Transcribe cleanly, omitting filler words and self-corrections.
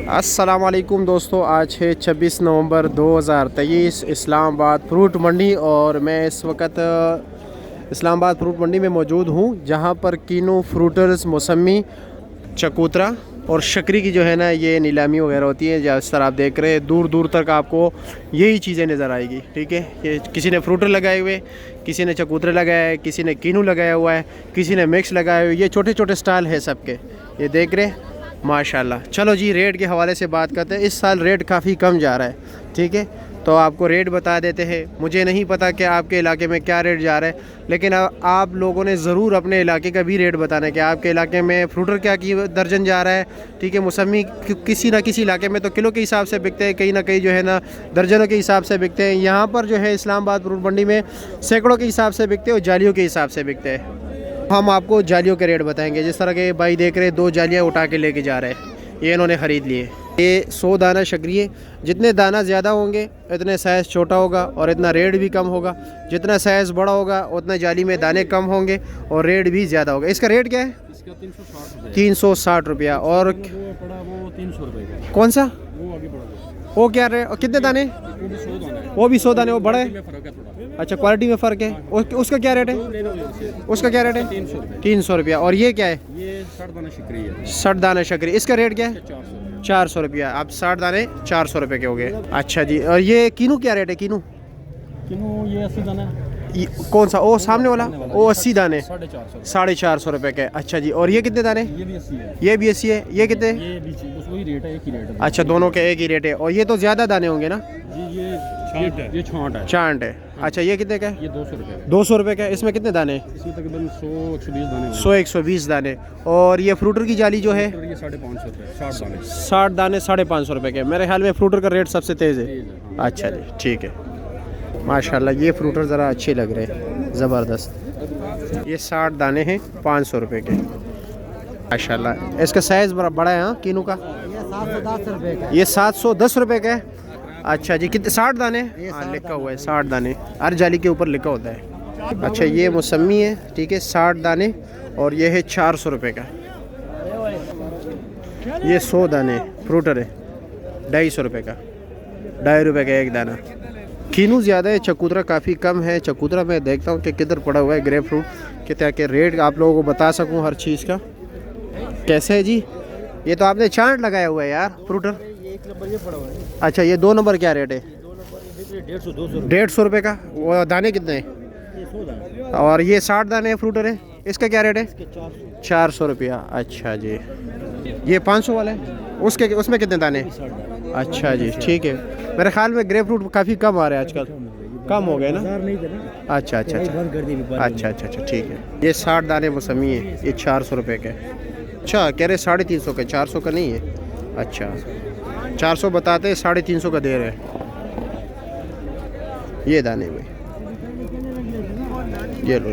अस्सलामुअलैकुम दोस्तों, आज है 26 नवंबर 2023 इस्लामाबाद फ्रूट मंडी और मैं इस वक्त इस्लामाबाद फ्रूट मंडी में मौजूद हूँ, जहाँ पर कीनू, फ्रूटर्स, मौसमी, चकोतरा और शक्करी की जो है ना ये नीलामी वगैरह होती है। जिस तरह आप देख रहे हैं दूर दूर तक आपको यही चीज़ें नज़र आएगी। ठीक है, ये किसी ने फ्रूटर लगाए हुए, किसी ने चकोतरे लगाया है, किसी ने कीनू लगाया हुआ है, किसी ने मिक्स लगाए हुए। ये छोटे छोटे स्टॉल है सबके, ये देख रहे हैं माशाल्लाह। चलो जी, रेट के हवाले से बात करते हैं। इस साल रेट काफ़ी कम जा रहा है। ठीक है, तो आपको रेट बता देते हैं। मुझे नहीं पता कि आपके इलाके में क्या रेट जा रहा है, लेकिन आप लोगों ने ज़रूर अपने इलाके का भी रेट बताना है कि आपके इलाके में फ्रूटर क्या की दर्जन जा रहा है। ठीक है, मौसमी किसी ना किसी इलाके में तो किलो के हिसाब से बिकते हैं, कहीं ना कहीं जो है ना दर्जनों के हिसाब से बिकते हैं। यहाँ पर जो है इस्लामाबाद फ्रूट मंडी में सैकड़ों के हिसाब से बिकते हैं और जालियों के हिसाब से बिकते हैं। हम आपको जालियों के रेट बताएंगे। जिस तरह के भाई देख रहे हैं, 2 जालियाँ उठा के लेके जा रहे हैं, ये इन्होंने ख़रीद लिए। ये 100 दाना शक्करी है। जितने दाना ज़्यादा होंगे इतने साइज़ छोटा होगा और इतना रेट भी कम होगा। जितना साइज़ बड़ा होगा उतना जाली में दाने कम होंगे और रेट भी ज़्यादा होगा। इसका रेट क्या है? इसका 360 रुपया। और वो 300 रुपये। कौन सा? वो क्या रेट? कितने दाने? वो भी 100 दाने। वो बड़ा है? अच्छा, क्वालिटी में फ़र्क है। उसका क्या रेट है? उसका क्या रेट है? 300 रुपया। और ये क्या है? ये 60 दाना शक्करी है। 60 दाना शक्करी। इसका रेट क्या है? 400 रुपया। आप 60 दाने 400 रुपये के हो गए। अच्छा जी, और ये कीनू क्या रेट है? कीनू ये 80 दाना। कौन सा? वो सामने वाला? वो 80 दाने 450 रुपये के। अच्छा जी, और ये कितने दाने? ये भी 80 है। ये भी 80 है। ये कितने? ये भी वही रेट है, एक ही रेट है। अच्छा, दोनों के एक ही रेट है। और ये तो ज़्यादा दाने होंगे ना? जी, ये छांट है। अच्छा, ये कितने का है? ये 200 रुपये। 200 रुपये का। इसमें कितने दाने? इसमें तकरीबन 100-120 दाने। 100-120 दाने। और ये फ्रूटर की जाली जो है? ये 550 रुपये। 60 दाने 550 रुपये के। मेरे ख्याल में फ्रूटर का रेट सबसे तेज़ है। अच्छा जी, ठीक है माशाल्लाह। ये फ्रूटर ज़रा अच्छे लग रहे हैं, ज़बरदस्त। ये 60 दाने हैं 500 रुपये के माशाल्लाह। इसका साइज़ बड़ा है। हाँ, कीनू का ये 710 रुपये का है। अच्छा जी, कितने? 60 दाने। हाँ, लिखा हुआ है 60 दाने, हर जाली के ऊपर लिखा होता है। अच्छा, ये मौसमी है। ठीक है, 60 दाने और ये है 400 रुपये का। ये 100 दाने फ्रूटर है, 250 रुपये का। 2.5 रुपये का एक दाना। कीनू ज़्यादा है, चकोतरा काफ़ी कम है। चकोतरा मैं देखता हूँ कि किधर पड़ा हुआ है ग्रेप फ्रूट, कि ताकि रेट आप लोगों को बता सकूँ हर चीज़ का। कैसे है जी? ये तो आपने चार्ट लगाया हुआ है यार फ्रूटर। एक नंबर ये पड़ा हुआ है। अच्छा, ये 2 नंबर क्या रेट है? 150 रुपये का। वो दाने कितने हैं? और ये 60 दाने फ्रूटर है, इसका क्या रेट है? 400 रुपया। अच्छा जी, ये 500 वाला है। उसमें कितने दाने? अच्छा जी, ठीक है। मेरे ख्याल में ग्रेप फ्रूट काफ़ी कम आ रहे हैं आजकल, कम हो गए ना? अच्छा अच्छा अच्छा, ठीक है। ये 60 दाने मौसमी है, ये 400 रुपये के। अच्छा, कह रहे 350 का, 400 का नहीं है। अच्छा, 400 बताते हैं, 350 का दे रहे हैं। ये दाने में ये लो।